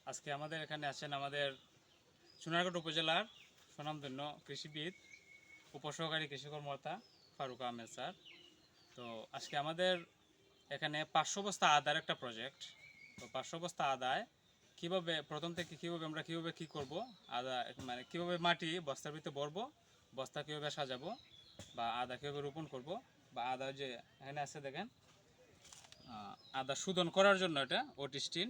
আজকে আমাদের এখানে আছেন আমাদের সোনারগাঁও উপজেলার স্বনামধন্য কৃষিবিদ উপসহকারী কৃষি কর্মকর্তা ফারুক আহমেদ স্যার। তো আজকে আমাদের এখানে 500 বস্তা আদার একটা প্রজেক্ট। তো 500 বস্তা আদায় কীভাবে প্রথম থেকে আমরা কীভাবে কী করবো, আদা মানে কীভাবে মাটি বস্তার ভিতরে ভরবো, বস্তা কীভাবে সাজাবো, বা আদা কীভাবে রোপণ করব, বা আদা যে এখানে আছে দেখেন আদা শোধন করার জন্য এটা ওটিস্টিন,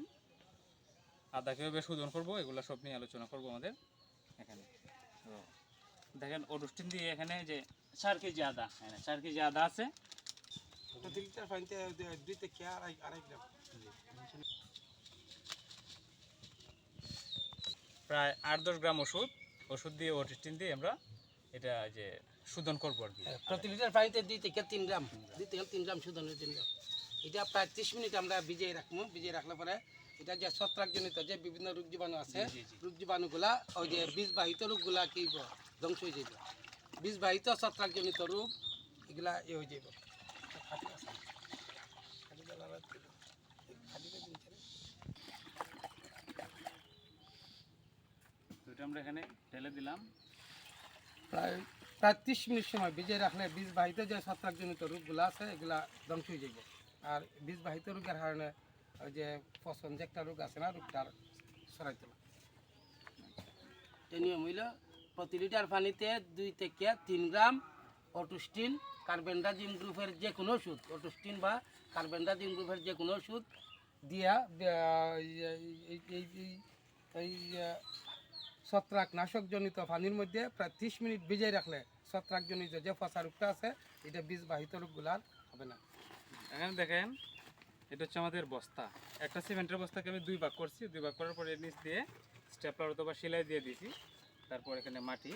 আদা কীভাবে শোধন করবো, এগুলো সব নিয়ে আলোচনা করবো আমাদের এখানে। তো দেখেন ওটিস্টিন দিয়ে এখানে যে 4 কেজি আদা, হ্যাঁ 4 কেজি আদা আছে। প্রায় 8-10 গ্রাম ওষুধ দিয়ে ওটিস্টিন দিয়ে আমরা এটা যে শোধন করবো আর কি। প্রতি লিটার পানিতে 2 থেকে 3 গ্রাম 2 থেকে 3 গ্রাম শোধনের জন্য এটা প্রায় 30 মিনিট আমরা ভিজিয়ে রাখবো। ভিজিয়ে রাখলে পরে এটা যে ছত্রাকজনিত যে বিভিন্ন রোগ জীবাণু আছে, রোগ জীবাণুগুলা ওই যে বীজবাহিত রোগগুলা কি ধ্বংস হয়ে যাবে। বীজবাহিত ছত্রাকজনিত রোগ এগুলা হয়ে যাবে। তো এটা আমরা এখানে ঢেলে দিলাম। প্রায় 30 মিনিট সময় ভিজিয়ে রাখলে বীজবাহিত যে ছত্রাকজনিত রোগগুলো আছে এগুলা ধ্বংস হয়ে যাবে। আর বীজবাহিত রোগের কারণে ওই যে পচন যে একটা রোগ আছে না, রোগটার সরাইতে হবে। এই নিয়ম হইল প্রতি লিটার পানিতে 2 থেকে 3 গ্রাম ওটিস্টিন কার্বেন্ডাজিম গ্রুপের যে কোনো ওষুধ, ওটিস্টিন বা কার্বেন্ডাজিম গ্রুপের যে কোনো ওষুধ দিয়া এই ছত্রাকনাশকজনিত পানির মধ্যে প্রায় 30 মিনিট ভিজিয়ে রাখলে ছত্রাকজনিত যে পচা রোগটা আছে এটা বীজবাহিত রোগগুলার হবে না। এখানে দেখেন এটা হচ্ছে আমাদের বস্তা, একটা সিমেন্টের বস্তাকে আমি 2 ভাগ করছি। 2 ভাগ করার পরে নিচ দিয়ে স্টেপলার অথবা সেলাই দিয়ে দিয়েছি। তারপর এখানে মাটি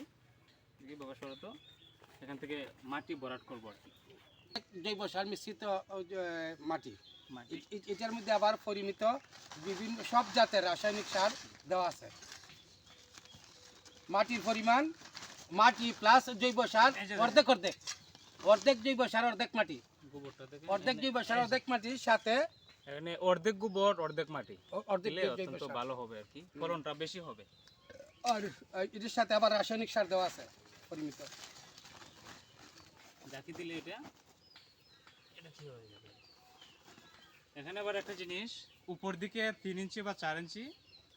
দিয়ে বাবা সরতো এখান থেকে মাটি ভরাট করবো আর কি। জৈব সার মিশ্রিত মাটি, এটার মধ্যে আবার পরিমিত বিভিন্ন সব জাতের রাসায়নিক সার দেওয়া আছে। মাটির পরিমাণ মাটি প্লাস জৈব সার অর্ধেক অর্ধেক, অর্ধেক জৈব সার অর্ধেক মাটি, অর্ধেক জৈব সার অর্ধেক মাটির সাথে এখানে অর্ধেক গোবর অর্ধেক মাটি অর্ধেক অত্যন্ত ভালো হবে আর কি, ফলনটা বেশি হবে। আর এটার সাথে আবার রাসায়নিক সার দেওয়া আছে পরিমিত। জাকি দিলে এটা কি হয়ে যাবে। এখানে আবার একটা জিনিস, উপর দিকে 3 ইঞ্চি বা 4 ইঞ্চি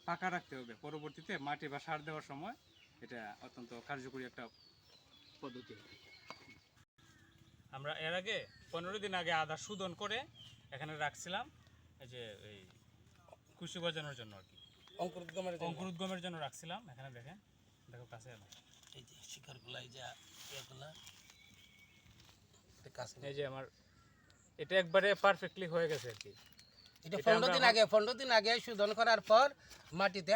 ফাঁকা রাখতে হবে। পরবর্তীতে মাটি বা সার দেওয়ার সময় এটা অত্যন্ত কার্যকরী একটা পদ্ধতি। আমরা এর আগে 15 দিন আগে আদা শোধন করে এখানে রাখছিলাম, এই যে এই কুশি গজানোর জন্য আর কি, অঙ্কুরোদ্গমের জন্য রাখছিলাম। এখানে দেখেন, দেখো কাছে এই যে শিকড়গুলা, এই যে এগুলা এই যে আমার এটা একবারে পারফেক্টলি হয়ে গেছে আর কি। এটা 15 দিন আগে শোধন করার পর মাটিতে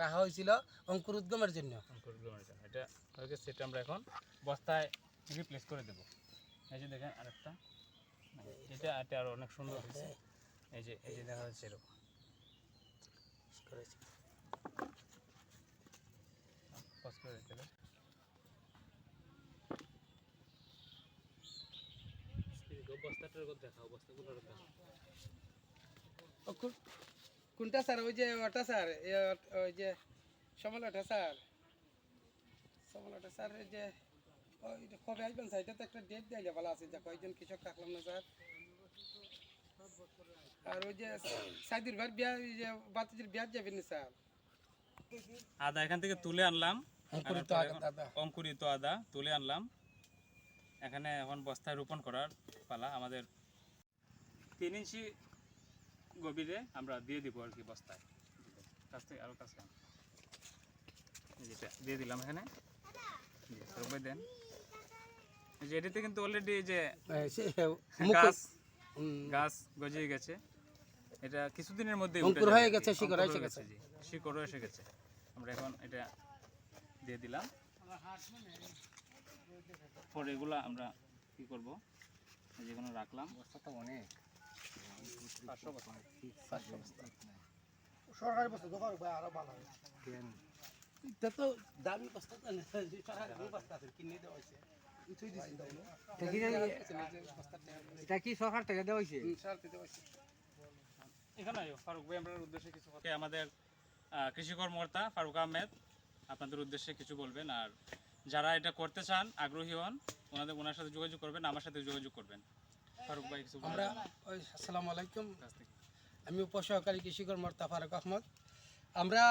রাখা হয়েছিল অঙ্কুরোদ্গমের জন্য। এটা হয়ে গেছে, এটা আমরা এখন বস্তায় রিপ্লেস করে দেব। এই যে দেখেন আরেকটা, এটা আরো অনেক সুন্দর হয়েছে। এই যে দেখা যাচ্ছে এরকম কোনটা স্যার? ওই যে ওটা স্যার, ওই যে সমলাটা স্যার, সমলাটা স্যার, এই যে কবে আসবেন স্যার? এটা তো একটা ডেট দিলে ভালো আছে, যে কয়েকজন কৃষক থাকলাম না স্যার। আর ওই যে সাইদুর ভাই বিয়া, যে বাতিজির বিয়া যাবেন না স্যার? আদা এখান থেকে তুলে আনলাম, অঙ্কুরিত আদা তুলে আনলাম। এখানে এখন বস্তায় রোপণ করার পালা। আমাদের 3 ইঞ্চি গভীরে আমরা দিয়ে দিব আর কি বস্তায়। কাছ থেকে আরো কাছে যেটা দিয়ে দিলাম এখানে দেন। যে এটাতে কিন্তু অলরেডি যে গাছ গজিয়ে গেছে, এটা কিছুদিনের মধ্যে অঙ্কুর হয়ে গেছে, শিকড় এসে গেছে, শিকড়ও এসে গেছে। আমরা এখন এটা দিয়ে দিলাম। পরে এগুলা আমরা কি করব, যেগুলো রাখলাম বস্তাটা অনেক 500 বস্তা, সরকারি বস্তা দোকান আরো ভালো হয়। এটা তো দামি বস্তা, সরকারি বস্তা কিনে দেওয়া হয়েছে। এটা কি সরকার থেকে দেওয়া হয়েছে? এখানে ফারুক ভাই, আমরা উদ্দেশ্যে কিছু আমাদের কৃষি কর্মকর্তা ফারুক আহমেদ আপনাদের উদ্দেশ্যে কিছু বলবেন, আর যারা এটা করতে চান আগ্রহী হন ওনার সাথে যোগাযোগ করবেন, আমার সাথে যোগাযোগ করবেন। ফারুক ভাই কিছু আমরা আসসালামু আলাইকুম, আমি উপসহকারী কৃষি কর্মকর্তা ফারুক আহমদ। আমরা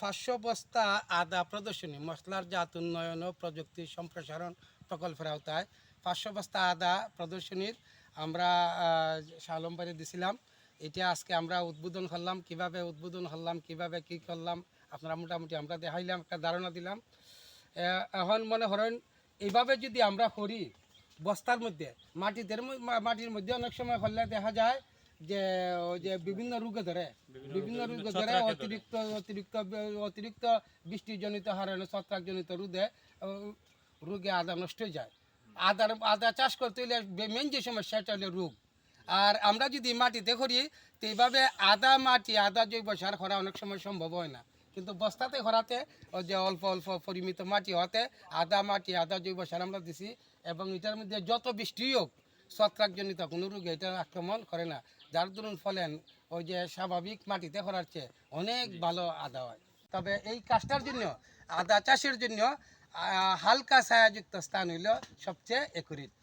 500 বস্তা আদা প্রদর্শনী মশলার জাত উন্নয়ন ও প্রযুক্তি সম্প্রসারণ প্রকল্পের আওতায় 500 বস্তা আদা প্রদর্শনীর আমরা শালমবাড়ি দিছিলাম। এটা আজকে আমরা উদ্বোধন করলাম, কিভাবে উদ্বোধন করলাম, কিভাবে কি করলাম আপনারা মোটামুটি আমরা দেখাইলাম, একটা ধারণা দিলাম। এখন মনে করেন এইভাবে যদি আমরা করি বস্তার মধ্যে মাটির মধ্যে অনেক সময় করলে দেখা যায় যে ওই যে বিভিন্ন রোগে ধরে অতিরিক্ত বৃষ্টিজনিত হারণে ছত্রাকজনিত রোগে আদা নষ্ট হয়ে যায়। আদা চাষ করতে হলে মেন যে সমস্যা সেটা হলো রোগ। আর আমরা যদি মাটিতে করি তো এইভাবে আদা জৈব সার করা অনেক সময় সম্ভব হয় না, কিন্তু বস্তাতে করাতে ওই যে অল্প অল্প পরিমিত মাটি হতে আদা জৈব সার আমরা দিছি, এবং এটার মধ্যে যত বৃষ্টি হোক ছত্রাকজনিত কোনো রোগে এটা আক্রমণ করে না, যার দরুন ফলেন ওই যে স্বাভাবিক মাটিতে করার চেয়ে অনেক ভালো আদা হয়। তবে এই কাজটার জন্য আদা চাষের জন্য হালকা ছায়াযুক্ত স্থান হইল সবচেয়ে একুরেট।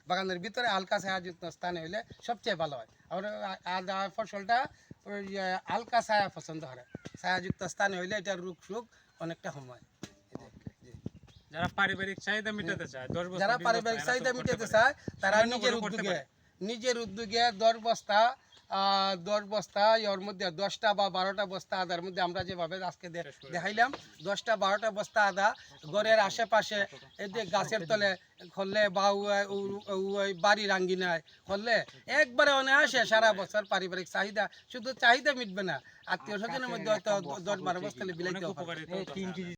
বাগানের ভিতরে হালকা ছায়াযুক্ত স্থানে হইলে সবচেয়ে ভালো হয়। আর আদা ফসলটা ওই হালকা ছায়া পছন্দ করে, ছায়াযুক্ত স্থানে হইলে এটা রোগ অনেকটা সময়। যারা পারিবারিক চাহিদা মেটাতে চায়, তারা নিজের উদ্যোগে 10 বস্তা এর মধ্যে 10টা বা 12টা বস্তা আদার মধ্যে আমরা যেভাবে আজকে দেখাইলাম 10টা 12টা বস্তা আদা ঘরের আশেপাশে এই যে গাছের তলে করলে বা বাড়ির আঙ্গিনায় করলে একবারে অনায়াসে সারা বছর পারিবারিক চাহিদা, শুধু চাহিদা মিটবে না, আত্মীয় স্বজনের মধ্যে হয়তো 10-12 বস্তা বিলাইতে হবে।